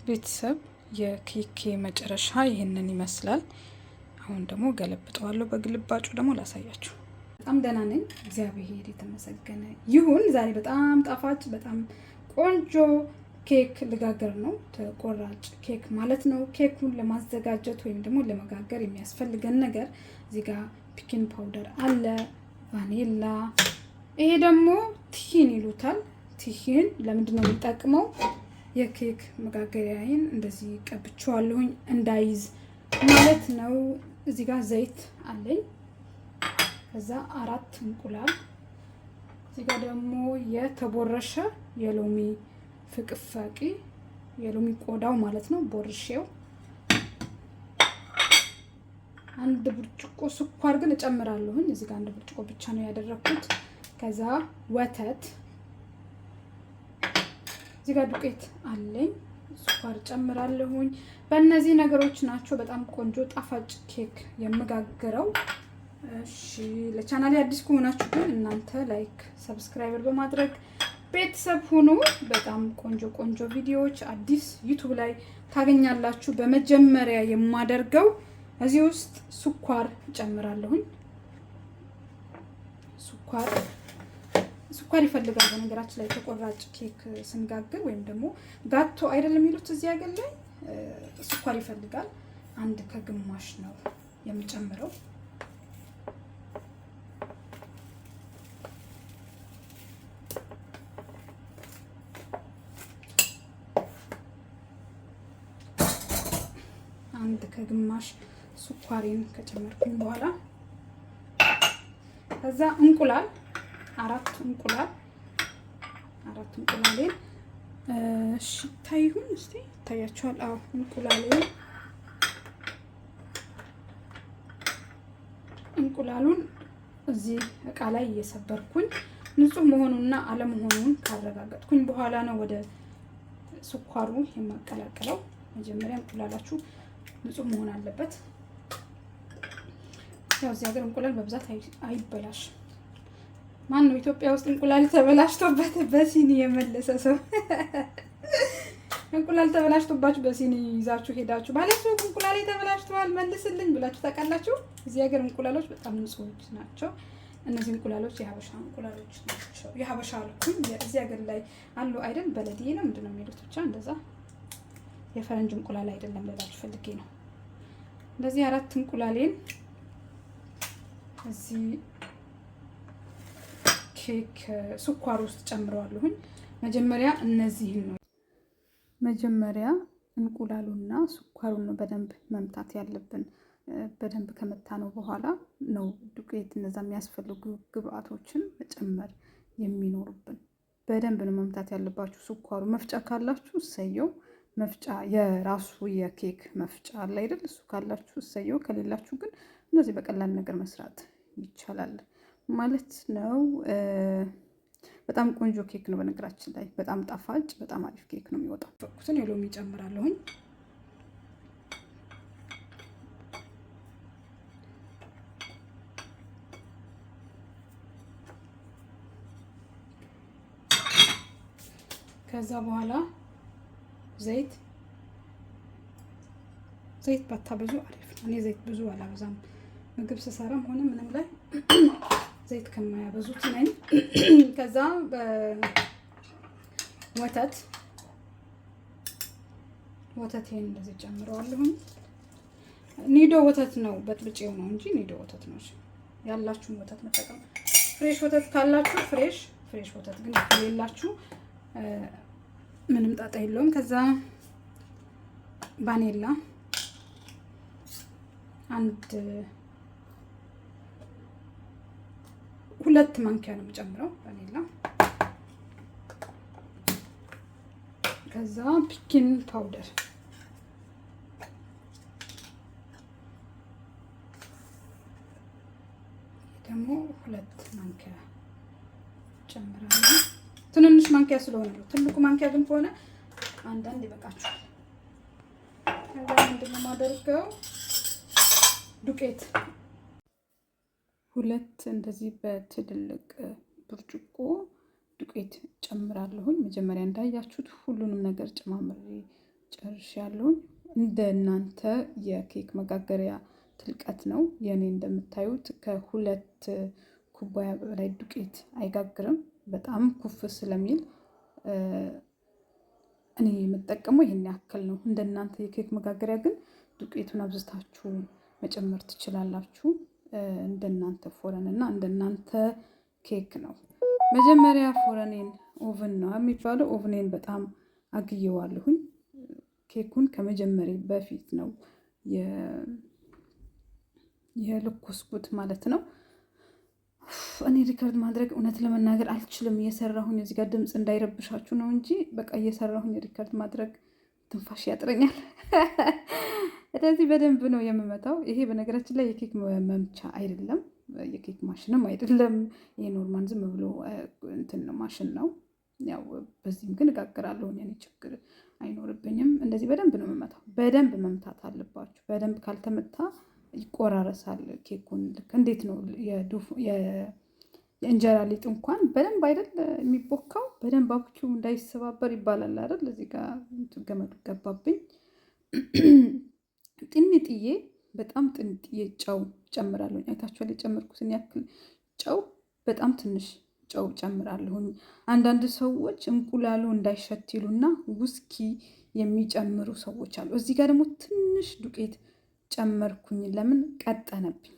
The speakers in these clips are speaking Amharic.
ቤተሰብ የኬኬ መጨረሻ ይህንን ይመስላል። አሁን ደግሞ ገለብጠዋለሁ። በግልባጩ ደግሞ ላሳያችሁ። በጣም ደህና ነኝ፣ እግዚአብሔር የተመሰገነ ይሁን። ዛሬ በጣም ጣፋጭ በጣም ቆንጆ ኬክ ልጋገር ነው። ተቆራጭ ኬክ ማለት ነው። ኬኩን ለማዘጋጀት ወይም ደግሞ ለመጋገር የሚያስፈልገን ነገር እዚህ ጋር ፒኪን ፓውደር አለ፣ ቫኒላ፣ ይሄ ደግሞ ቲሂን ይሉታል። ቲሂን ለምንድን ነው የሚጠቅመው? የኬክ መጋገሪያዬን እንደዚህ ቀብቼዋለሁኝ እንዳይዝ ማለት ነው። እዚህ ጋር ዘይት አለኝ። ከዛ 4 እንቁላል፣ እዚህ ጋር ደግሞ የተቦረሸ የሎሚ ፍቅፋቂ፣ የሎሚ ቆዳው ማለት ነው፣ ቦርሼው። 1 ብርጭቆ ስኳር ግን እጨምራለሁኝ። እዚህ ጋር 1 ብርጭቆ ብቻ ነው ያደረኩት። ከዛ ወተት፣ እዚህ ጋር ዱቄት አለኝ፣ ስኳር ጨምራለሁኝ። በእነዚህ ነገሮች ናቸው በጣም ቆንጆ ጣፋጭ ኬክ የምጋግረው። እሺ ለቻናሌ አዲስ ከሆናችሁ ግን እናንተ ላይክ፣ ሰብስክራይበር በማድረግ ቤተሰብ ሁኑ። በጣም ቆንጆ ቆንጆ ቪዲዮዎች አዲስ ዩቲዩብ ላይ ታገኛላችሁ። በመጀመሪያ የማደርገው እዚህ ውስጥ ስኳር ጨምራለሁኝ። ስኳር ይፈልጋል። በነገራችን ላይ ተቆራጭ ኬክ ስንጋግር ወይም ደግሞ ጋቶ አይደለም የሚሉት እዚህ ሀገር ላይ ስኳር ይፈልጋል። 1 ከግማሽ ነው የምጨምረው። አንድ ከግማሽ ስኳሬን ከጨመርኩኝ በኋላ ከዛ እንቁላል 4 እንቁላሌን ታይሁን እስቲ ታያችኋል። አዎ እንቁላሉን እዚህ እቃ ላይ እየሰበርኩኝ ንጹህ መሆኑንና አለመሆኑን ካረጋገጥኩኝ በኋላ ነው ወደ ስኳሩ የማቀላቀለው። መጀመሪያ እንቁላላችሁ ንጹህ መሆን አለበት። ያው እዚህ ሀገር እንቁላል በብዛት አይበላሽ። ማን ነው ኢትዮጵያ ውስጥ እንቁላል ተበላሽቶበት በሲኒ የመለሰ ሰው? እንቁላል ተበላሽቶባችሁ በሲኒ ይዛችሁ ሄዳችሁ ባለሱቅ እንቁላሌ ተበላሽቷል መልስልኝ ብላችሁ ታውቃላችሁ? እዚህ ሀገር እንቁላሎች በጣም ንጹህ ናቸው። እነዚህ እንቁላሎች የሀበሻ እንቁላሎች ናቸው። የሀበሻ አልኩኝ እዚህ ሀገር ላይ አሉ አይደል? በለዲ ነው ምንድነው የሚሉት? ብቻ እንደዛ የፈረንጅ እንቁላል አይደለም ልላችሁ ፈልጌ ነው። እንደዚህ 4 እንቁላሌን እዚህ ኬክ ስኳር ውስጥ ጨምረዋለሁኝ። መጀመሪያ እነዚህን ነው እንቁላሉና ስኳሩን ነው በደንብ መምታት ያለብን። በደንብ ከመታ ነው በኋላ ነው ዱቄት እነዛ የሚያስፈልጉ ግብአቶችን መጨመር የሚኖርብን። በደንብ ነው መምታት ያለባችሁ። ስኳሩ መፍጫ ካላችሁ እሰየው። መፍጫ የራሱ የኬክ መፍጫ አለ አይደል? እሱ ካላችሁ እሰየው። ከሌላችሁ ግን እነዚህ በቀላል ነገር መስራት ይቻላል ማለት ነው። በጣም ቆንጆ ኬክ ነው በነገራችን ላይ በጣም ጣፋጭ በጣም አሪፍ ኬክ ነው የሚወጣው። ፈኩትን የሎሚ ጨምራለሁኝ። ከዛ በኋላ ዘይት ባታበዙ አሪፍ ነው። እኔ ዘይት ብዙ አላበዛም። ምግብ ስሰራም ሆነ ምንም ላይ ዘይት ከማያበዙት ነኝ። ከዛ ወተቴን እንደዚህ ጨምረዋለሁ። ኒዶ ወተት ነው በጥብጬው ነው እንጂ ኒዶ ወተት ነው። ያላችሁን ወተት መጠቀም። ፍሬሽ ወተት ካላችሁ ፍሬሽ ወተት፣ ግን ከሌላችሁ ምንም ጣጣ የለውም። ከዛ ቫኒላ 2 ማንኪያ ነው የምጨምረው ቫኒላ። ከዛ ፒኪን ፓውደር ደግሞ 2 ማንኪያ ጨምራለሁ። ትንንሽ ማንኪያ ስለሆነ ነው። ትልቁ ማንኪያ ግን ከሆነ አንዳንድ ይበቃችኋል። ከዛ ምንድነው የማደርገው? ዱቄት 2 እንደዚህ በትልልቅ ብርጭቆ ዱቄት ጨምራለሁኝ። መጀመሪያ እንዳያችሁት ሁሉንም ነገር ጨማምሬ ጨርሻለሁ። እንደ እናንተ የኬክ መጋገሪያ ትልቀት ነው። የኔ እንደምታዩት ከሁለት ኩባያ በላይ ዱቄት አይጋግርም። በጣም ኩፍ ስለሚል እኔ የምጠቀመው ይሄን ያክል ነው። እንደናንተ የኬክ መጋገሪያ ግን ዱቄቱን አብዝታችሁ መጨመር ትችላላችሁ። እንደናንተ ፎረን እና እንደናንተ ኬክ ነው። መጀመሪያ ፎረኔን ኦቭን ነው የሚባለው። ኦቭኔን በጣም አግየዋለሁኝ። ኬኩን ከመጀመሪያ በፊት ነው የለኮስኩት ማለት ነው። እኔ ሪከርድ ማድረግ እውነት ለመናገር አልችልም። እየሰራሁኝ እዚህ ጋር ድምፅ እንዳይረብሻችሁ ነው እንጂ በቃ እየሰራሁኝ ሪከርድ ማድረግ ትንፋሽ ያጥረኛል። ስለዚህ በደንብ ነው የምመታው። ይሄ በነገራችን ላይ የኬክ መምቻ አይደለም፣ የኬክ ማሽንም አይደለም። ይሄ ኖርማል ዝም ብሎ እንትን ነው ማሽን ነው። ያው በዚህም ግን እጋግራለሁ፣ እኔ ችግር አይኖርብኝም። እንደዚህ በደንብ ነው የምመታው። በደንብ መምታት አለባችሁ። በደንብ ካልተመታ ይቆራረሳል ኬኩን። ልክ እንዴት ነው የእንጀራ ሊጥ እንኳን በደንብ አይደል የሚቦካው? በደንብ አብኪው እንዳይሰባበር ይባላል አይደል? እዚህ ጋር ገመዱ ገባብኝ። ጥንጥዬ በጣም ጥንጥዬ ጨው ጨምራለሁ። አይታችኋል የጨመርኩትን ያክል ጨው፣ በጣም ትንሽ ጨው ጨምራለሁኝ። አንዳንድ ሰዎች እንቁላሉ እንዳይሸት ይሉና ውስኪ የሚጨምሩ ሰዎች አሉ። እዚህ ጋር ደግሞ ትንሽ ዱቄት ጨመርኩኝ። ለምን ቀጠነብኝ?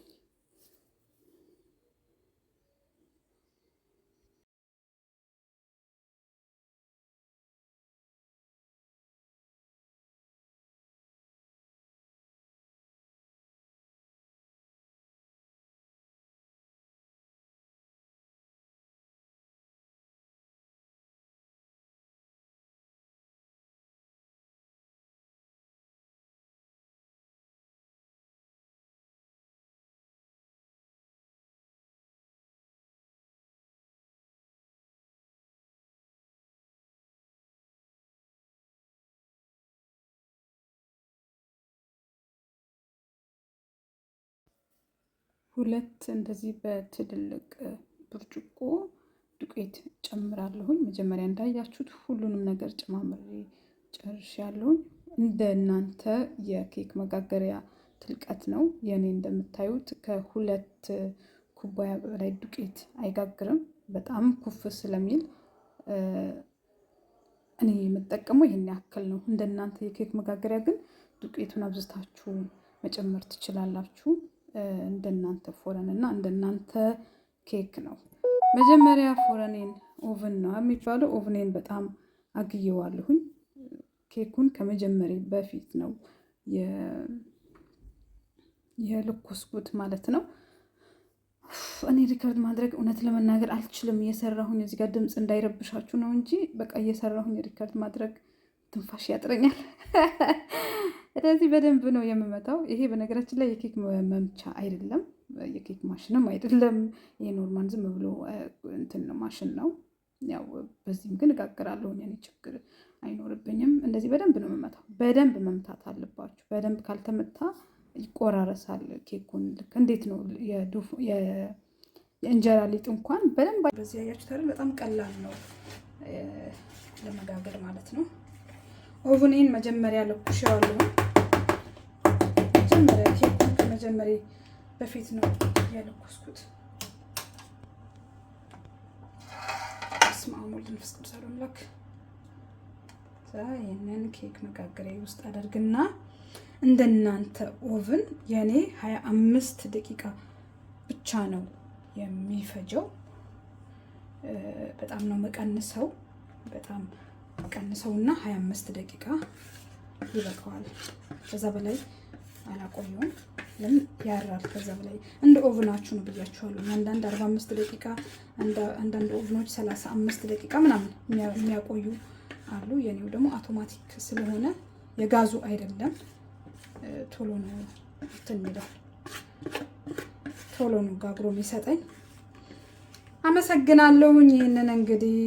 ሁለት እንደዚህ በትልልቅ ብርጭቆ ዱቄት ጨምራለሁኝ። መጀመሪያ እንዳያችሁት ሁሉንም ነገር ጨማምሬ ጨርሻለሁኝ። እንደ እናንተ የኬክ መጋገሪያ ትልቀት ነው። የኔ እንደምታዩት ከሁለት ኩባያ በላይ ዱቄት አይጋግርም። በጣም ኩፍ ስለሚል እኔ የምጠቀመው ይሄን ያክል ነው። እንደናንተ የኬክ መጋገሪያ ግን ዱቄቱን አብዝታችሁ መጨመር ትችላላችሁ። እንደናንተ ፎረን እና እንደናንተ ኬክ ነው። መጀመሪያ ፎረኔን ኦቭን ነው የሚባለው። ኦቭኔን በጣም አግየዋለሁኝ። ኬኩን ከመጀመሪያ በፊት ነው የለኮስኩት ማለት ነው። እኔ ሪከርድ ማድረግ እውነት ለመናገር አልችልም። እየሰራሁኝ እዚህ ጋር ድምፅ እንዳይረብሻችሁ ነው እንጂ በቃ እየሰራሁኝ ሪከርድ ማድረግ ትንፋሽ ያጥረኛል። ስለዚህ በደንብ ነው የምመታው። ይሄ በነገራችን ላይ የኬክ መምቻ አይደለም፣ የኬክ ማሽንም አይደለም። ይሄ ኖርማል ዝም ብሎ እንትን ነው ማሽን ነው። ያው በዚህም ግን እጋግራለሁ፣ እኔ ችግር አይኖርብኝም። እንደዚህ በደንብ ነው የምመታው። በደንብ መምታት አለባችሁ። በደንብ ካልተመታ ይቆራረሳል ኬኩን። ልክ እንዴት ነው የእንጀራ ሊጥ እንኳን በደንብ በዚህ ያያችሁት አይደል? በጣም ቀላል ነው ለመጋገር ማለት ነው። ኦቭኔን መጀመሪያ ለኩሼዋለሁ። መጀመሪያ ኬኩን ከመጀመሪያ በፊት ነው ያለኮስኩት። በስመ አብ ወወልድ ወመንፈስ ቅዱስ አሐዱ አምላክ። ይህንን ኬክ መጋገሪያ ውስጥ አደርግና እንደናንተ ኦቭን የኔ 25 ደቂቃ ብቻ ነው የሚፈጀው። በጣም ነው መቀንሰው፣ በጣም ቀንሰውና 25 ደቂቃ ይበቃዋል። ከዛ በላይ አላቆየውም። ለምን ያራል? ከዛ በላይ እንደ ኦቭናችሁ ነው ብያችኋለሁ። አንዳንድ 45 ደቂቃ፣ አንዳንድ ኦቭኖች 35 ደቂቃ ምናምን የሚያቆዩ አሉ። የኔው ደግሞ አውቶማቲክ ስለሆነ የጋዙ አይደለም። ቶሎ ነው እንትን የሚለው፣ ቶሎ ነው ጋግሮ የሚሰጠኝ። አመሰግናለሁኝ። ይህንን እንግዲህ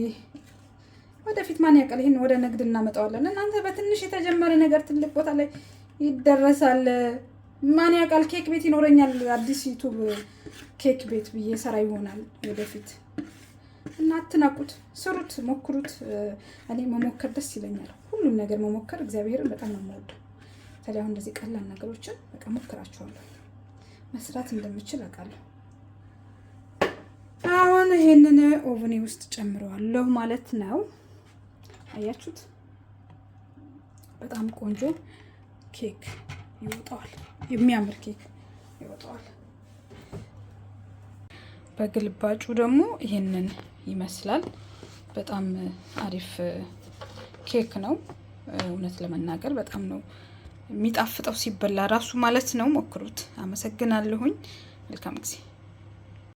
ወደፊት ማን ያውቃል፣ ይህን ወደ ንግድ እናመጣዋለን። እናንተ በትንሽ የተጀመረ ነገር ትልቅ ቦታ ላይ ይደረሳል። ማን ያውቃል፣ ኬክ ቤት ይኖረኛል። አዲስ ዩቱብ ኬክ ቤት ብዬ ሰራ ይሆናል ወደፊት። እና አትናቁት፣ ስሩት፣ ሞክሩት። እኔ መሞከር ደስ ይለኛል። ሁሉም ነገር መሞከር እግዚአብሔርን በጣም ነው የምወደው። ታዲያ አሁን እንደዚህ ቀላል ነገሮችን በቃ ሞክራቸዋለሁ። መስራት እንደምችል አውቃለሁ። አሁን ይሄንን ኦቨኔ ውስጥ ጨምረዋለሁ ማለት ነው። አያችሁት? በጣም ቆንጆ ኬክ ይወጣዋል። የሚያምር ኬክ ይወጣዋል። በግልባጩ ደግሞ ይሄንን ይመስላል። በጣም አሪፍ ኬክ ነው። እውነት ለመናገር በጣም ነው የሚጣፍጠው ሲበላ ራሱ ማለት ነው። ሞክሩት። አመሰግናለሁኝ። መልካም ጊዜ